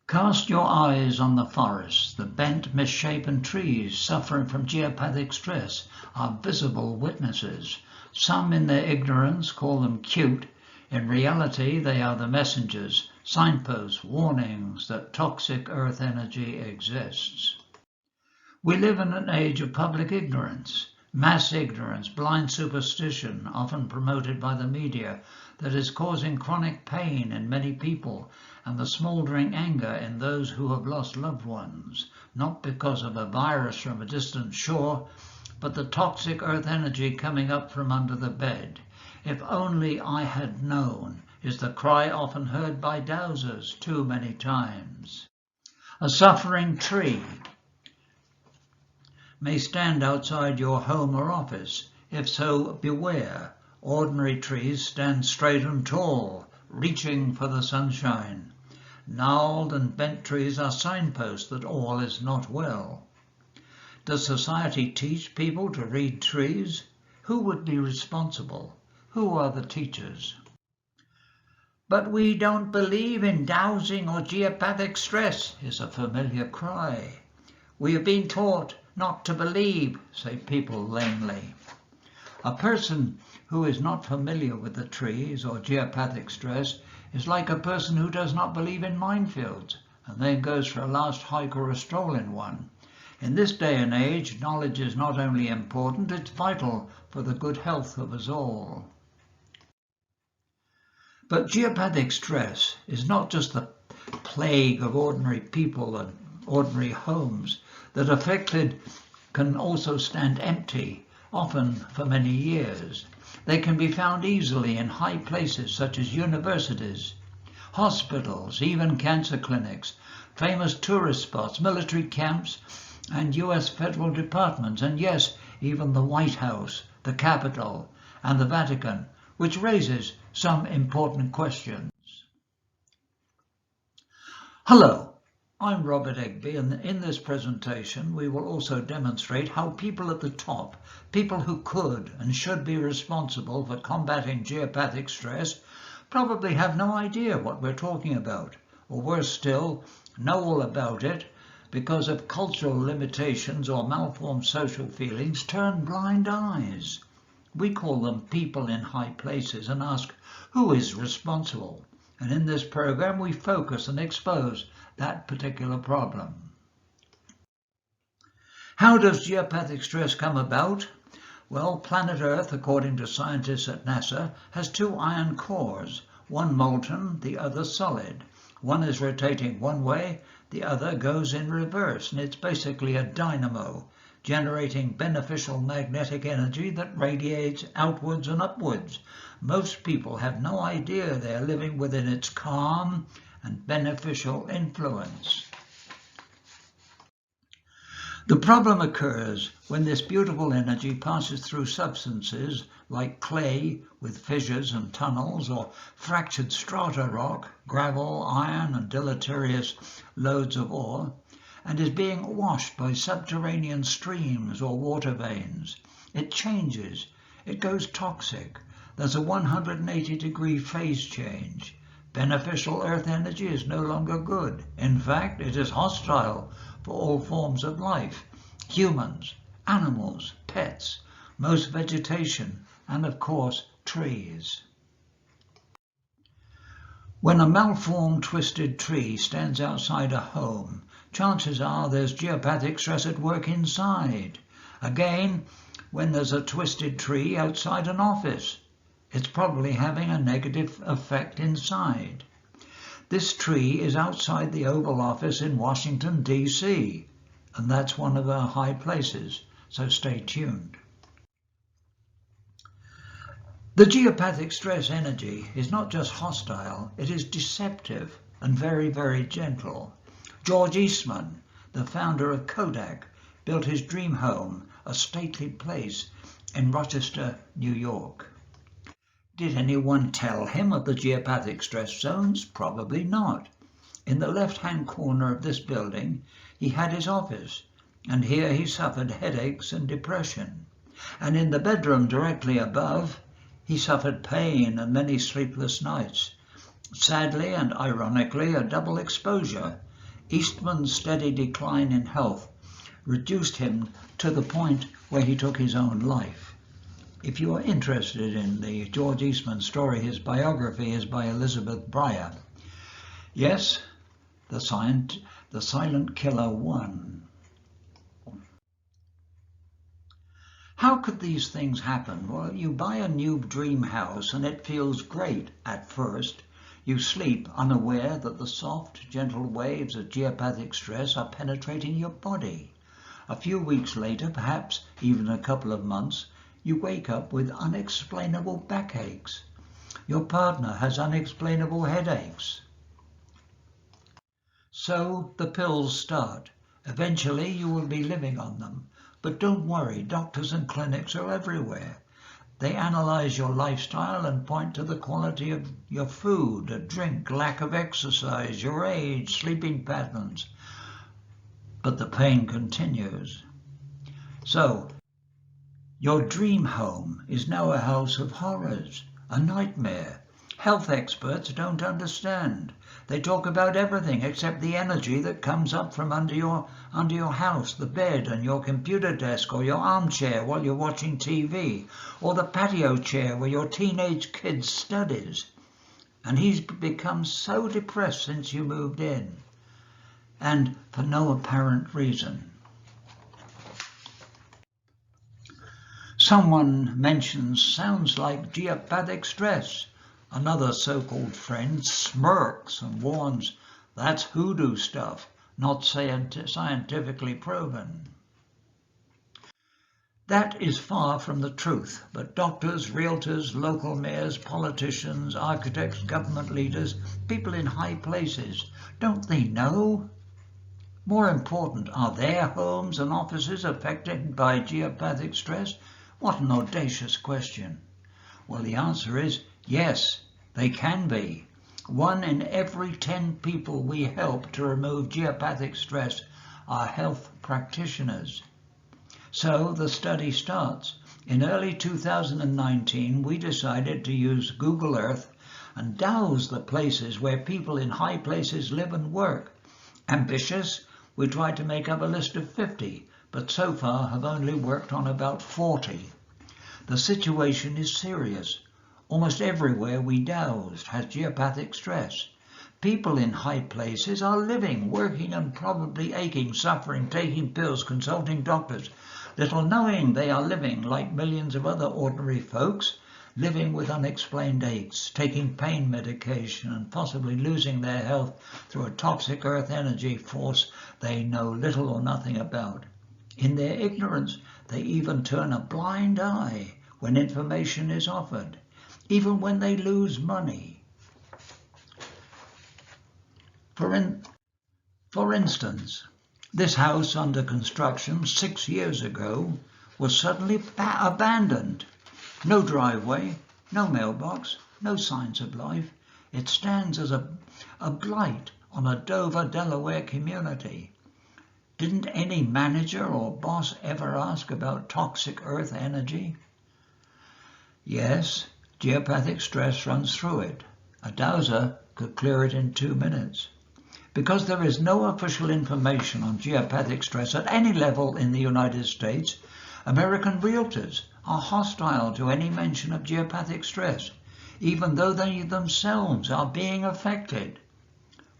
Cast your eyes on the forest. The bent, misshapen trees suffering from geopathic stress are visible witnesses. Some in their ignorance call them cute. In reality, they are the messengers, signposts, warnings that toxic earth energy exists. We live in an age of public ignorance, mass ignorance, blind superstition, often promoted by the media, that is causing chronic pain in many people and the smouldering anger in those who have lost loved ones, not because of a virus from a distant shore, but the toxic earth energy coming up from under the bed. If only I had known, is the cry often heard by Dowsers too many times. A suffering tree may stand outside your home or office. If so, beware. Ordinary trees stand straight and tall, reaching for the sunshine. Gnarled and bent trees are signposts that all is not well. Does society teach people to read trees? Who would be responsible? Who are the teachers? But we don't believe in dowsing or geopathic stress, is a familiar cry. We have been taught not to believe, say people lamely. A person who is not familiar with the trees or geopathic stress is like a person who does not believe in minefields and then goes for a last hike or a stroll in one. In this day and age, knowledge is not only important, it's vital for the good health of us all. But geopathic stress is not just the plague of ordinary people and ordinary homes. That affected can also stand empty, often for many years. They can be found easily in high places such as universities, hospitals, even cancer clinics, famous tourist spots, military camps, and US federal departments, and yes, even the White House, the Capitol, and the Vatican, which raises some important questions. Hello. I'm Robert Egby, and in this presentation we will also demonstrate how people at the top, people who could and should be responsible for combating geopathic stress, probably have no idea what we're talking about, or worse still, know all about it, because of cultural limitations or malformed social feelings, turn blind eyes. We call them people in high places and ask, who is responsible? And in this program we focus and expose that particular problem. How does geopathic stress come about? Well, planet Earth, according to scientists at NASA, has two iron cores, one molten, the other solid. One is rotating one way, the other goes in reverse, and it's basically a dynamo, generating beneficial magnetic energy that radiates outwards and upwards. Most people have no idea they're living within its calm and beneficial influence. The problem occurs when this beautiful energy passes through substances like clay with fissures and tunnels, or fractured strata rock, gravel, iron, and deleterious loads of ore, and is being washed by subterranean streams or water veins. It changes. It goes toxic. There's a 180-degree phase change. Beneficial earth energy is no longer good. In fact, it is hostile for all forms of life, humans, animals, pets, most vegetation, and of course, trees. When a malformed, twisted tree stands outside a home, chances are there's geopathic stress at work inside. Again, when there's a twisted tree outside an office, it's probably having a negative effect inside. This tree is outside the Oval Office in Washington, D.C., and that's one of our high places, so stay tuned. The geopathic stress energy is not just hostile, it is deceptive and very, very gentle. George Eastman, the founder of Kodak, built his dream home, a stately place in Rochester, New York. Did anyone tell him of the geopathic stress zones? Probably not. In the left-hand corner of this building, he had his office, and here he suffered headaches and depression. And in the bedroom directly above, he suffered pain and many sleepless nights. Sadly and ironically, a double exposure. Eastman's steady decline in health reduced him to the point where he took his own life. If you are interested in the George Eastman story, his biography is by Elizabeth Breyer. Yes, the silent killer won. How could these things happen? Well, you buy a new dream house and it feels great at first. You sleep unaware that the soft, gentle waves of geopathic stress are penetrating your body. A few weeks later, perhaps even a couple of months, you wake up with unexplainable backaches. Your partner has unexplainable headaches. So the pills start. Eventually you will be living on them. But don't worry, doctors and clinics are everywhere. They analyze your lifestyle and point to the quality of your food, drink, lack of exercise, your age, sleeping patterns. But the pain continues. So, your dream home is now a house of horrors, a nightmare. Health experts don't understand. They talk about everything except the energy that comes up from under your house, the bed and your computer desk, or your armchair while you're watching TV, or the patio chair where your teenage kid studies. And he's become so depressed since you moved in, and for no apparent reason. Someone mentions sounds like geopathic stress. Another so-called friend smirks and warns, that's hoodoo stuff, not scientifically proven. That is far from the truth, but doctors, realtors, local mayors, politicians, architects, government leaders, people in high places, don't they know? More important, are their homes and offices affected by geopathic stress? What an audacious question. Well, the answer is yes, they can be. 1 in every 10 people we help to remove geopathic stress are health practitioners. So the study starts. In early 2019, we decided to use Google Earth and douse the places where people in high places live and work. Ambitious, we tried to make up a list of 50, but so far have only worked on about 40. The situation is serious. Almost everywhere we dowsed has geopathic stress. People in high places are living, working and probably aching, suffering, taking pills, consulting doctors, little knowing they are living like millions of other ordinary folks, living with unexplained aches, taking pain medication and possibly losing their health through a toxic earth energy force they know little or nothing about. In their ignorance, they even turn a blind eye when information is offered, even when they lose money. For instance, this house under construction 6 years ago was suddenly abandoned. No driveway, no mailbox, no signs of life. It stands as a blight on a Dover, Delaware community. Didn't any manager or boss ever ask about toxic earth energy? Yes, geopathic stress runs through it. A dowser could clear it in 2 minutes. Because there is no official information on geopathic stress at any level in the United States, American realtors are hostile to any mention of geopathic stress, even though they themselves are being affected.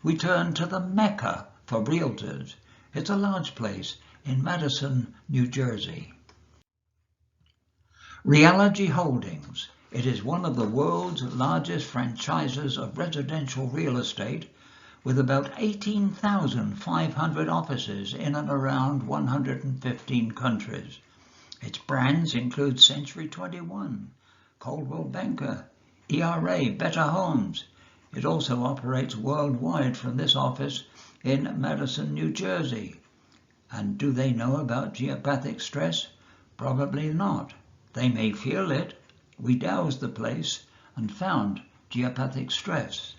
We turn to the Mecca for realtors. It's a large place in Madison, New Jersey. Realogy Holdings. It is one of the world's largest franchisors of residential real estate, with about 18,500 offices in and around 115 countries. Its brands include Century 21, Coldwell Banker, ERA, Better Homes. It also operates worldwide from this office in Madison, New Jersey. And do they know about geopathic stress? Probably not. They may feel it. We dowsed the place and found geopathic stress.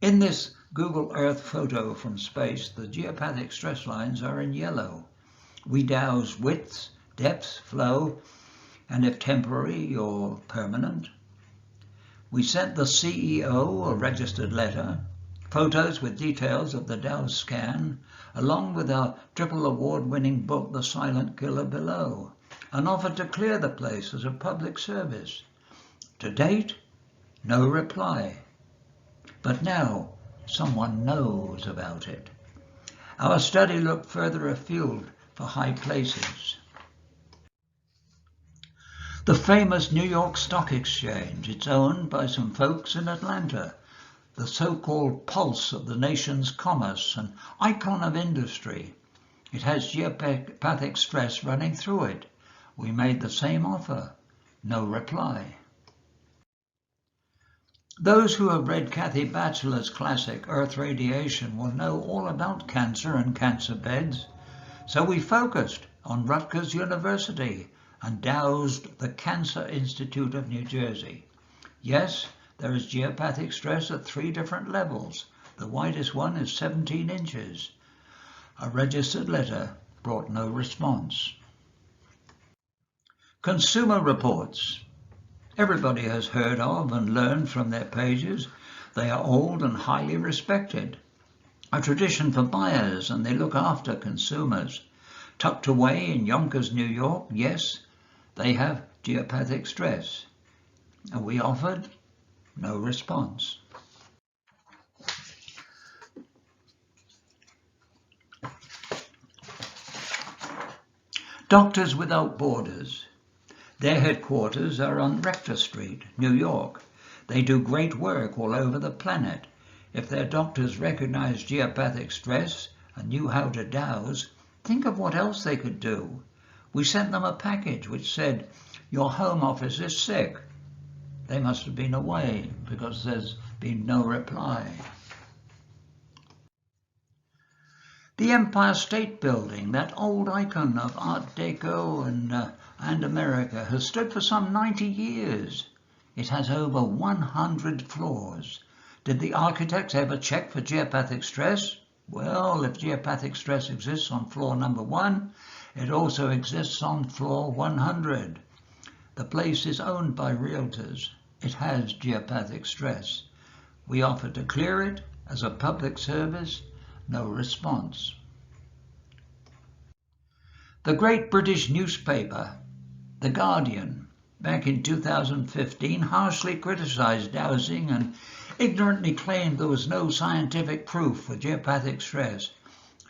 In this Google Earth photo from space, the geopathic stress lines are in yellow. We dowse widths, depths, flow, and if temporary or permanent. We sent the CEO a registered letter. photos with details of the Dow scan, along with our triple award-winning book, The Silent Killer, below, and offered to clear the place as a public service. To date, no reply. But now someone knows about it. Our study looked further afield for high places. The famous New York Stock Exchange, it's owned by some folks in Atlanta, the so-called pulse of the nation's commerce, an icon of industry. It has geopathic stress running through it. We made the same offer. No reply. Those who have read Kathy Batchelor's classic Earth Radiation will know all about cancer and cancer beds. So we focused on Rutgers University and dowsed the Cancer Institute of New Jersey. Yes, there is geopathic stress at 3 different levels. The widest one is 17 inches. A registered letter brought no response. Consumer reports. Everybody has heard of and learned from their pages. They are old and highly respected. A tradition for buyers, and they look after consumers. Tucked away in Yonkers, New York, yes, they have geopathic stress. And we offered no response. Doctors Without Borders. Their headquarters are on Rector Street, New York. They do great work all over the planet. If their doctors recognized geopathic stress and knew how to dowse, think of what else they could do. We sent them a package which said, "Your home office is sick." They must have been away because there's been no reply. The Empire State Building, that old icon of Art Deco and America, has stood for some 90 years. It has over 100 floors. Did the architects ever check for geopathic stress? Well, if geopathic stress exists on floor number 1, it also exists on floor 100. The place is owned by realtors. It has geopathic stress. We offered to clear it as a public service. No response. The great British newspaper, The Guardian, back in 2015, harshly criticized dowsing and ignorantly claimed there was no scientific proof for geopathic stress.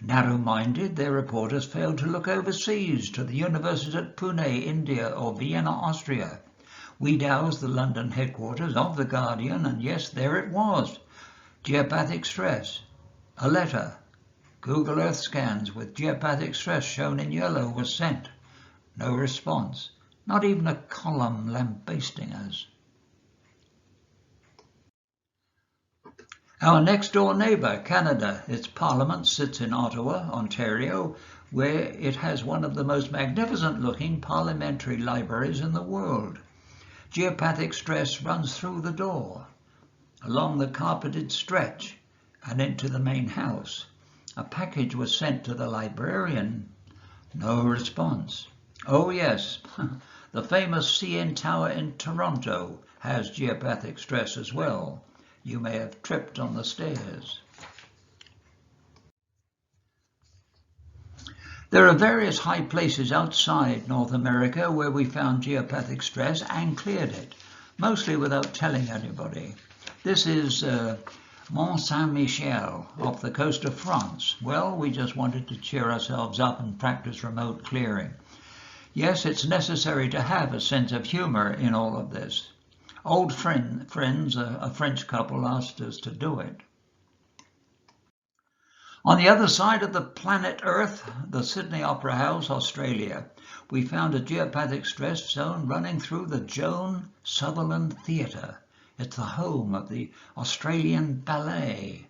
Narrow-minded, their reporters failed to look overseas to the universities at Pune, India, or Vienna, Austria. We dowsed the London headquarters of The Guardian, and yes, there it was, geopathic stress. A letter, Google Earth scans with geopathic stress shown in yellow, was sent. No response, not even a column lambasting us. Our next-door neighbour, Canada, its parliament sits in Ottawa, Ontario, where it has one of the most magnificent-looking parliamentary libraries in the world. Geopathic stress runs through the door, along the carpeted stretch, and into the main house. A package was sent to the librarian. No response. Oh yes, the famous CN Tower in Toronto has geopathic stress as well. You may have tripped on the stairs. There are various high places outside North America where we found geopathic stress and cleared it, mostly without telling anybody. This is Mont Saint-Michel, off the coast of France. Well, we just wanted to cheer ourselves up and practice remote clearing. Yes, it's necessary to have a sense of humor in all of this. Old friends, a French couple, asked us to do it. On the other side of the planet Earth, the Sydney Opera House, Australia, we found a geopathic stress zone running through the Joan Sutherland Theatre. It's the home of the Australian Ballet,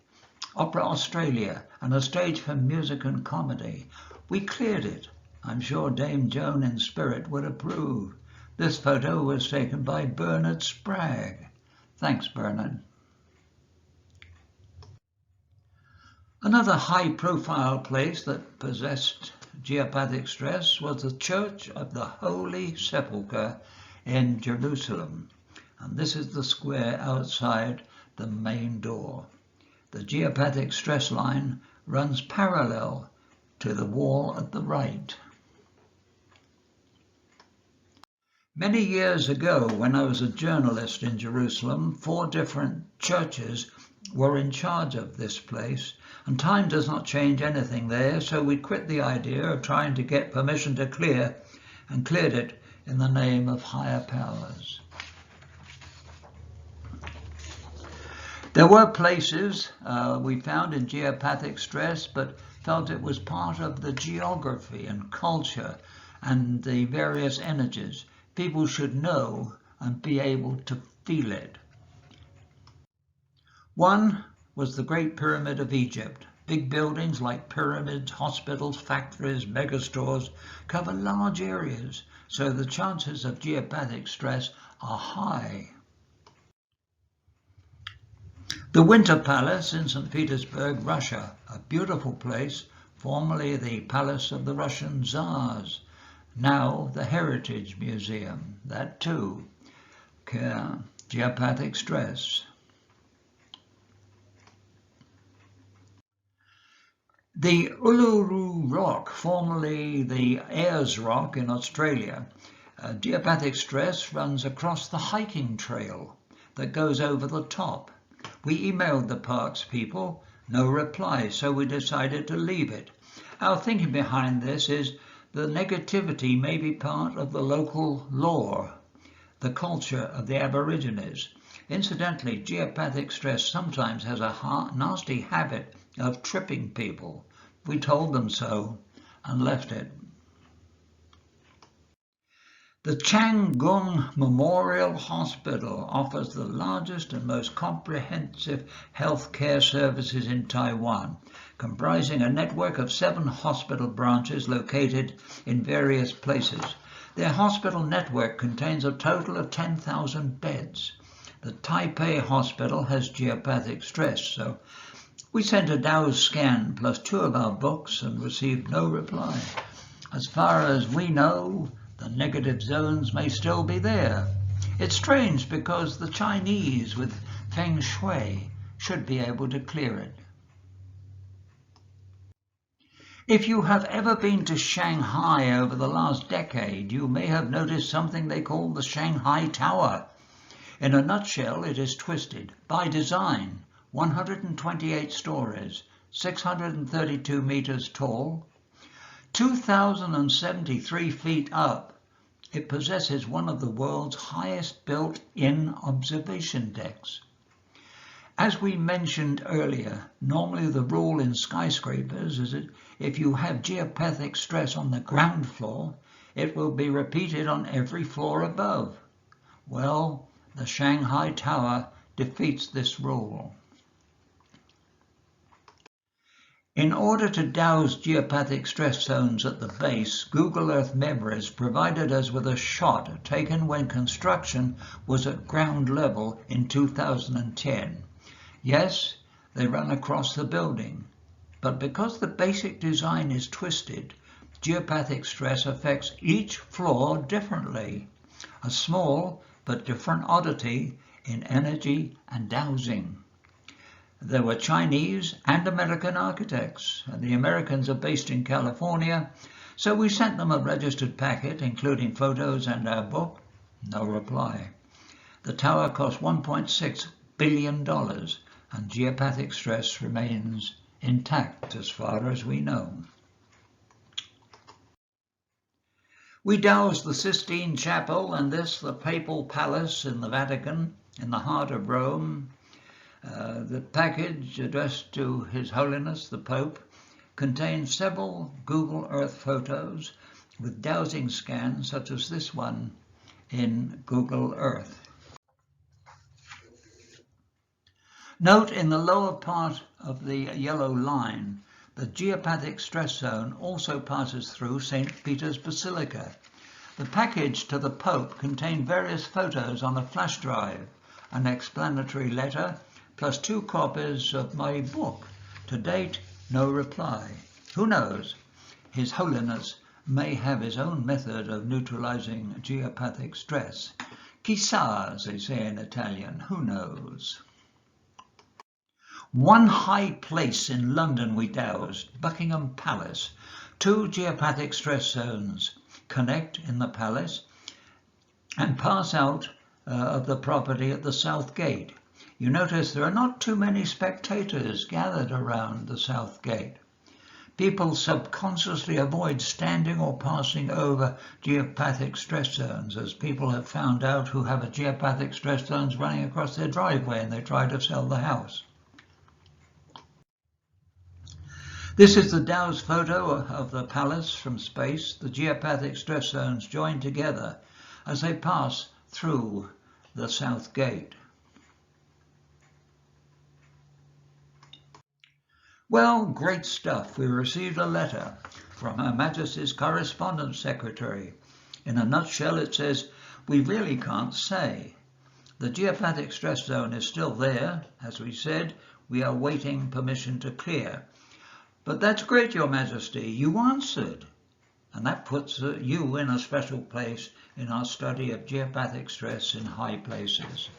Opera Australia, and a stage for music and comedy. We cleared it. I'm sure Dame Joan in spirit would approve. This photo was taken by Bernard Spragg. Thanks, Bernard. Another high-profile place that possessed geopathic stress was the Church of the Holy Sepulchre in Jerusalem. And this is the square outside the main door. The geopathic stress line runs parallel to the wall at the right. Many years ago, when I was a journalist in Jerusalem, 4 different churches were in charge of this place, and time does not change anything there, so we quit the idea of trying to get permission to clear, and cleared it in the name of higher powers. There were places we found in geopathic stress, but felt it was part of the geography and culture and the various energies. People should know and be able to feel it. One was the Great Pyramid of Egypt. Big buildings like pyramids, hospitals, factories, megastores cover large areas, so the chances of geopathic stress are high. The Winter Palace in St. Petersburg, Russia, a beautiful place, formerly the palace of the Russian Tsars, now the Heritage Museum, that too, geopathic stress. The ULURU rock, formerly the Ayers Rock in Australia, geopathic stress runs across the hiking trail that goes over the top. We emailed the parks people, no reply, so we decided to leave it. Our thinking behind this is the negativity may be part of the local lore, the culture of the Aborigines. Incidentally, geopathic stress sometimes has a nasty habit of tripping people. We told them so and left it. The Chang Gung Memorial Hospital offers the largest and most comprehensive health care services in Taiwan, comprising a network of 7 hospital branches located in various places. Their hospital network contains a total of 10,000 beds. The Taipei Hospital has geopathic stress, so we sent a Dow's scan plus 2 of our books and received no reply. As far as we know, the negative zones may still be there. It's strange because the Chinese with Feng Shui should be able to clear it. If you have ever been to Shanghai over the last decade, you may have noticed something they call the Shanghai Tower. In a nutshell, it is twisted by design, 128 stories, 632 meters tall, 2,073 feet up. It possesses one of the world's highest built-in observation decks. As we mentioned earlier, normally the rule in skyscrapers is that if you have geopathic stress on the ground floor, it will be repeated on every floor above. Well, the Shanghai Tower defeats this rule. In order to douse geopathic stress zones at the base, Google Earth memories provided us with a shot taken when construction was at ground level in 2010. Yes, they run across the building, but because the basic design is twisted, geopathic stress affects each floor differently. A small but different oddity in energy and dowsing. There were Chinese and American architects, and the Americans are based in California, so we sent them a registered packet, including photos and our book. No reply. The tower cost $1.6 billion, and geopathic stress remains intact as far as we know. We doused the Sistine Chapel and the Papal Palace in the Vatican, in the heart of Rome. The package addressed to His Holiness the Pope contains several Google Earth photos with dowsing scans such as this one in Google Earth. Note in the lower part of the yellow line, the geopathic stress zone also passes through St. Peter's Basilica. The package to the Pope contained various photos on a flash drive, an explanatory letter, plus 2 copies of my book. To date, no reply. Who knows? His Holiness may have his own method of neutralizing geopathic stress. Chissà, as they say in Italian, who knows? One high place in London we dowsed, Buckingham Palace. 2 geopathic stress zones connect in the palace and pass out of the property at the south gate. You notice there are not too many spectators gathered around the south gate. People subconsciously avoid standing or passing over geopathic stress zones, as people have found out who have a geopathic stress zones running across their driveway and they try to sell the house. This is the Dow's photo of the palace from space. The geopathic stress zones join together as they pass through the south gate. Well, great stuff. We received a letter from Her Majesty's Correspondence Secretary. In a nutshell, it says, we really can't say. The geopathic stress zone is still there. As we said, we are waiting permission to clear. But that's great, Your Majesty. You answered. And that puts you in a special place in our study of geopathic stress in high places.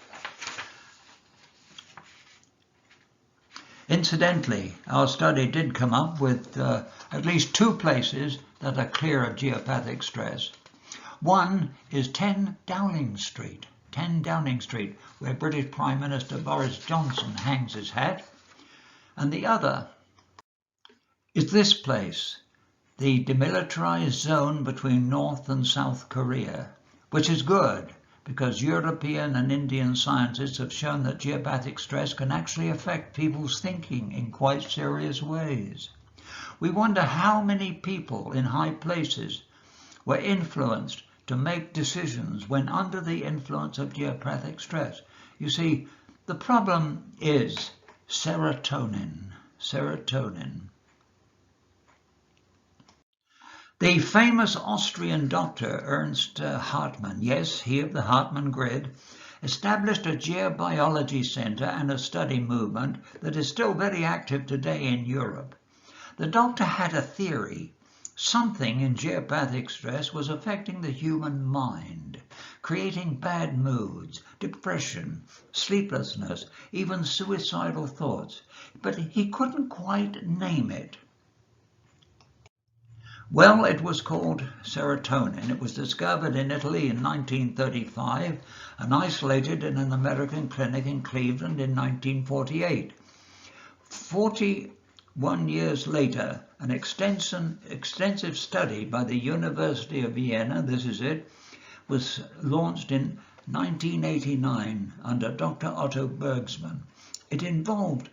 Incidentally, our study did come up with at least 2 places that are clear of geopathic stress. One is 10 Downing Street, where British Prime Minister Boris Johnson hangs his hat. And the other is this place, the demilitarized zone between North and South Korea, which is good because European and Indian scientists have shown that geopathic stress can actually affect people's thinking in quite serious ways. We wonder how many people in high places were influenced to make decisions when under the influence of geopathic stress. You see, the problem is serotonin. The famous Austrian doctor Ernst Hartmann, yes, he of the Hartmann grid, established a geobiology center and a study movement that is still very active today in Europe. The doctor had a theory. Something in geopathic stress was affecting the human mind, creating bad moods, depression, sleeplessness, even suicidal thoughts. But he couldn't quite name it. Well, it was called serotonin. It was discovered in Italy in 1935 and isolated in an American clinic in Cleveland in 1948. 41 years later, an extensive study by the University of Vienna, this is it, was launched in 1989 under Dr. Otto Bergsman. It involved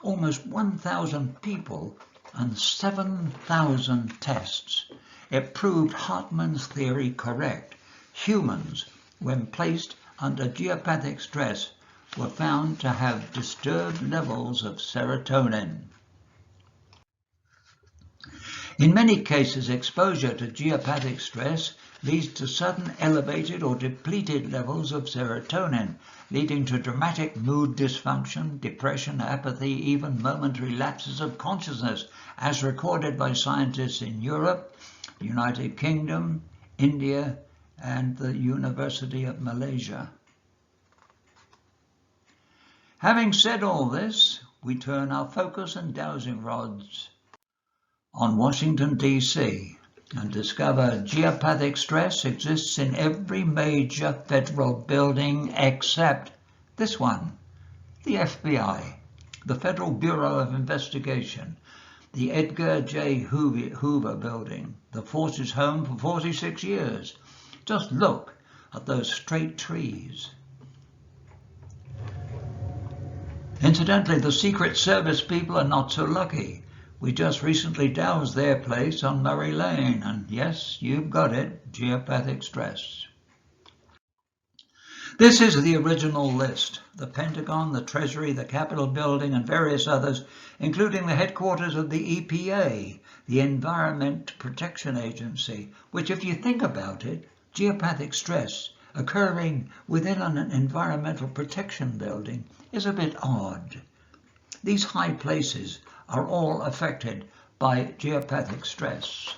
almost 1,000 people and 7,000 tests. It proved Hartmann's theory correct. Humans, when placed under geopathic stress, were found to have disturbed levels of serotonin. In many cases, exposure to geopathic stress leads to sudden elevated or depleted levels of serotonin, leading to dramatic mood dysfunction, depression, apathy, even momentary lapses of consciousness, as recorded by scientists in Europe, the United Kingdom, India, and the University of Malaysia. Having said all this, we turn our focus and dowsing rods on Washington, D.C. and discover geopathic stress exists in every major federal building except this one, the FBI, the Federal Bureau of Investigation, the Edgar J. Hoover building, the force's home for 46 years. Just look at those straight trees. Incidentally, the Secret Service people are not so lucky. We just recently dowsed their place on Murray Lane, and yes, you've got it, geopathic stress. This is the original list. The Pentagon, the Treasury, the Capitol Building, and various others, including the headquarters of the EPA, the Environment Protection Agency, which, if you think about it, geopathic stress occurring within an environmental protection building is a bit odd. These high places are all affected by geopathic stress.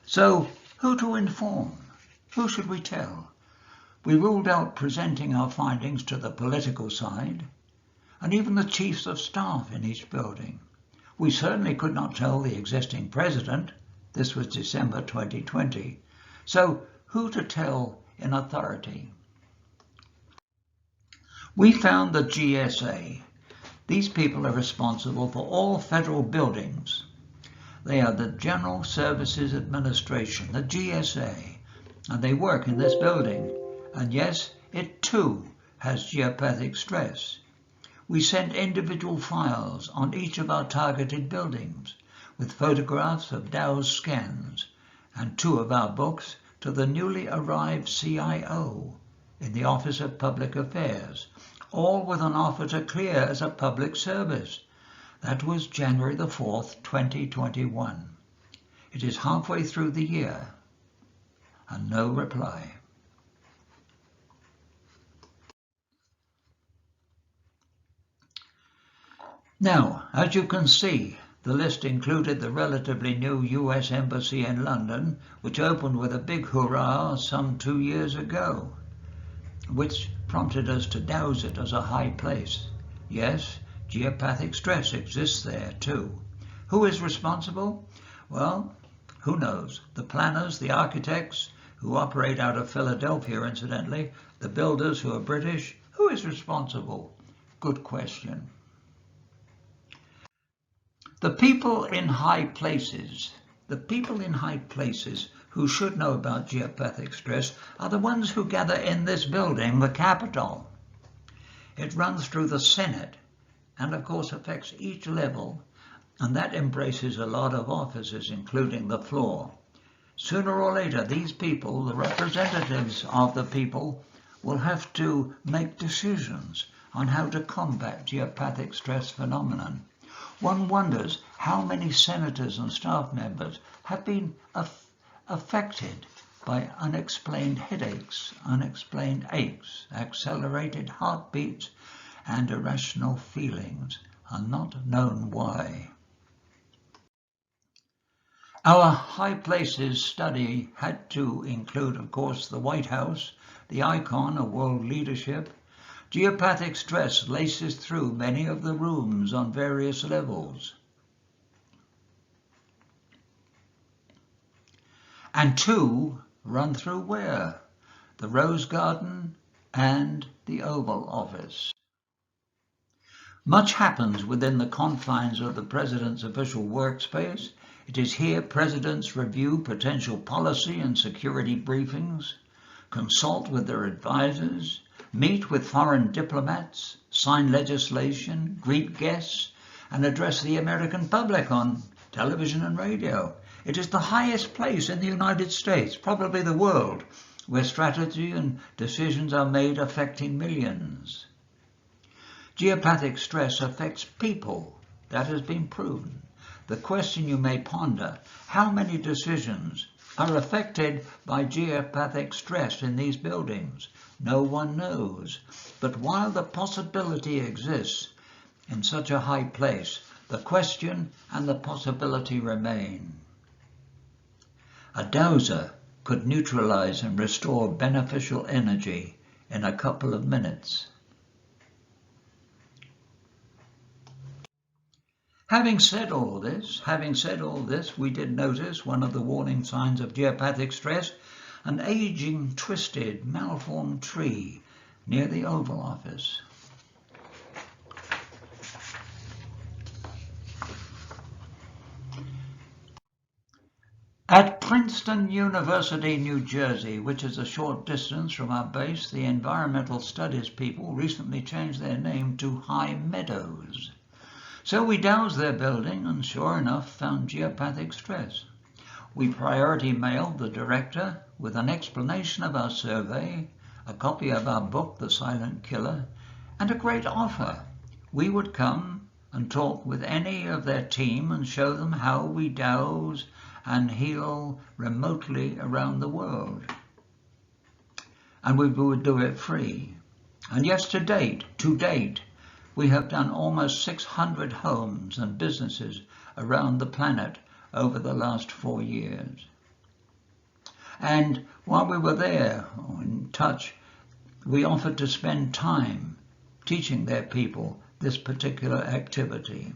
So, who to inform? Who should we tell? We ruled out presenting our findings to the political side. and even the chiefs of staff in each building. We certainly could not tell the existing president. This was December 2020. So who to tell in authority? We found the GSA. These people are responsible for all federal buildings. They are the General Services Administration, the GSA, and they work in this building. And yes, it too has geopathic stress. We sent individual files on each of our targeted buildings with photographs of Dow's scans and 2 of our books to the newly arrived CIO in the Office of Public Affairs, all with an offer to clear as a public service. That was January the 4th, 2021. It is halfway through the year, and no reply. Now, as you can see, the list included the relatively new US Embassy in London, which opened with a big hurrah some 2 years ago, which prompted us to douse it as a high place. Yes, geopathic stress exists there too. Who is responsible? Well, who knows? The planners, the architects, who operate out of Philadelphia incidentally, the builders who are British. Who is responsible? Good question. The people in high places who should know about geopathic stress are the ones who gather in this building, the Capitol. It runs through the Senate and of course affects each level, and that embraces a lot of offices, including the floor. Sooner or later, these people, the representatives of the people, will have to make decisions on how to combat geopathic stress phenomenon. One wonders how many senators and staff members have been affected by unexplained headaches, unexplained aches, accelerated heartbeats, and irrational feelings, and not known why. Our high places study had to include, of course, the White House, the icon of world leadership. Geopathic stress laces through many of the rooms on various levels. And 2 run through where? The Rose Garden and the Oval Office. Much happens within the confines of the President's official workspace. It is here presidents review potential policy and security briefings, consult with their advisors, meet with foreign diplomats, sign legislation, greet guests, and address the American public on television and radio. It is the highest place in the United States, probably the world, where strategy and decisions are made affecting millions. Geopathic stress affects people. That has been proven. The question you may ponder, how many decisions are affected by geopathic stress in these buildings? No one knows. But while the possibility exists in such a high place, the question and the possibility remain. A dowser could neutralize and restore beneficial energy in a couple of minutes. Having said all this, we did notice one of the warning signs of geopathic stress, an aging, twisted, malformed tree near the Oval Office. At Princeton University, New Jersey, which is a short distance from our base, the environmental studies people recently changed their name to High Meadows. So we dowsed their building and sure enough found geopathic stress. We priority mailed the director with an explanation of our survey, a copy of our book, The Silent Killer, and a great offer. We would come and talk with any of their team and show them how we douse and heal remotely around the world. And we would do it free. And yes, to date, we have done almost 600 homes and businesses around the planet over the last 4 years. And while we were there, in touch, we offered to spend time teaching their people this particular activity,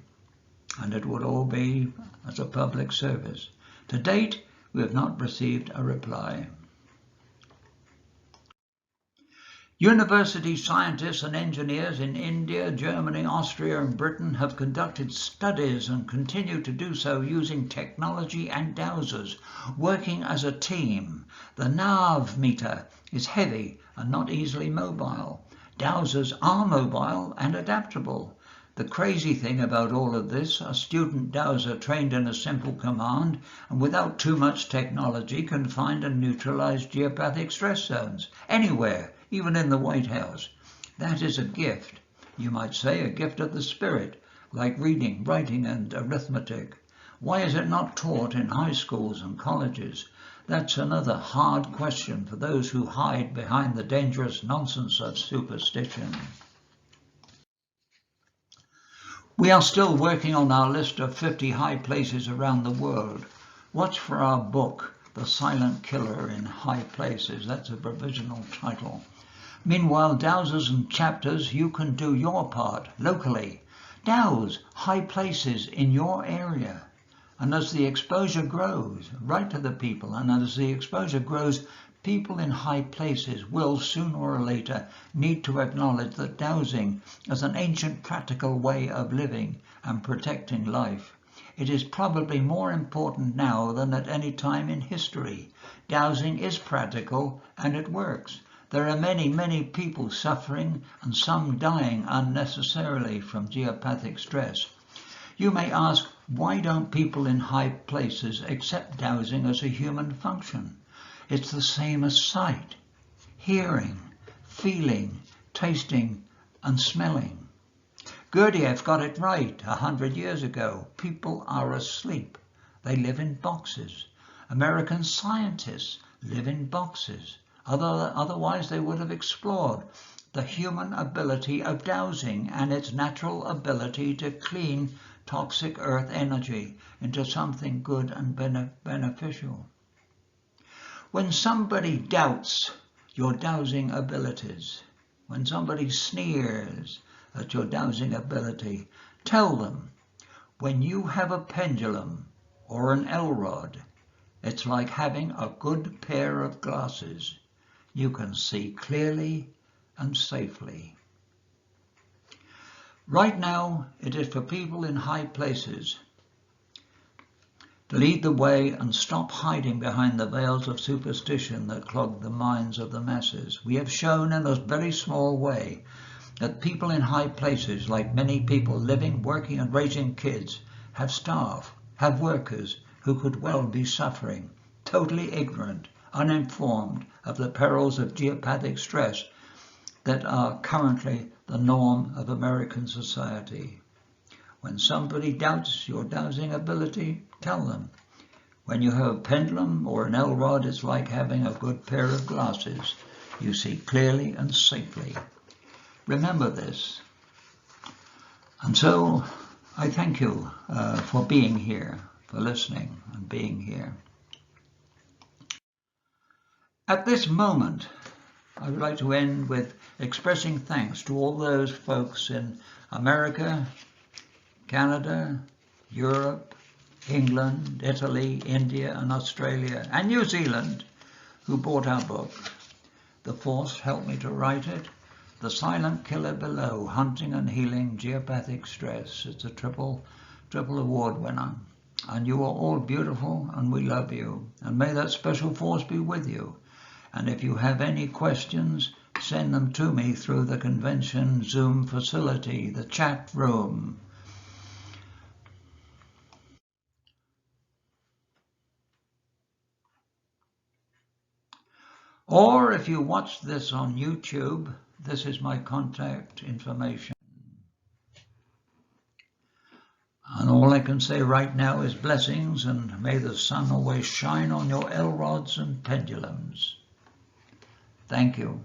and it would all be as a public service. To date, we have not received a reply. University scientists and engineers in India, Germany, Austria and Britain have conducted studies and continue to do so using technology and dowsers, working as a team. The nav meter is heavy and not easily mobile. Dowsers are mobile and adaptable. The crazy thing about all of this, a student dowser trained in a simple command and without too much technology can find and neutralize geopathic stress zones anywhere, even in the White House. That is a gift, you might say, a gift of the spirit, like reading, writing and arithmetic. Why is it not taught in high schools and colleges? That's another hard question for those who hide behind the dangerous nonsense of superstition. We are still working on our list of 50 high places around the world. Watch for our book, The Silent Killer in High Places. That's a provisional title. Meanwhile, dowsers and chapters, you can do your part locally. Douse high places in your area. And as the exposure grows, write to the people, and as the exposure grows, people in high places will sooner or later need to acknowledge that dowsing is an ancient practical way of living and protecting life. It is probably more important now than at any time in history. Dowsing is practical and it works. There are many, many people suffering and some dying unnecessarily from geopathic stress. You may ask, why don't people in high places accept dowsing as a human function? It's the same as sight, hearing, feeling, tasting and smelling. Gurdjieff got it right 100 years ago. People are asleep. They live in boxes. American scientists live in boxes. Otherwise they would have explored the human ability of dowsing and its natural ability to clean toxic earth energy into something good and beneficial. When somebody doubts your dowsing abilities, when somebody sneers at your dowsing ability, tell them, when you have a pendulum or an L-rod, it's like having a good pair of glasses. You can see clearly and safely. Right now, it is for people in high places to lead the way and stop hiding behind the veils of superstition that clog the minds of the masses. We have shown in a very small way that people in high places, like many people living, working and raising kids, have staff, have workers who could well be suffering, totally ignorant, uninformed of the perils of geopathic stress that are currently the norm of American society. When somebody doubts your dowsing ability, tell them. When you have a pendulum or an L-rod, it's like having a good pair of glasses. You see clearly and safely. Remember this. And so I thank you for being here, for listening and being here. At this moment, I would like to end with expressing thanks to all those folks in America, Canada, Europe, England, Italy, India and Australia and New Zealand who bought our book. The Force helped me to write it. The Silent Killer Below, Hunting and Healing Geopathic Stress. It's a triple award winner. And you are all beautiful and we love you. And may that special force be with you. And if you have any questions, send them to me through the convention Zoom facility, the chat room. Or if you watch this on YouTube, this is my contact information. And all I can say right now is blessings, and may the sun always shine on your L-rods and pendulums. Thank you.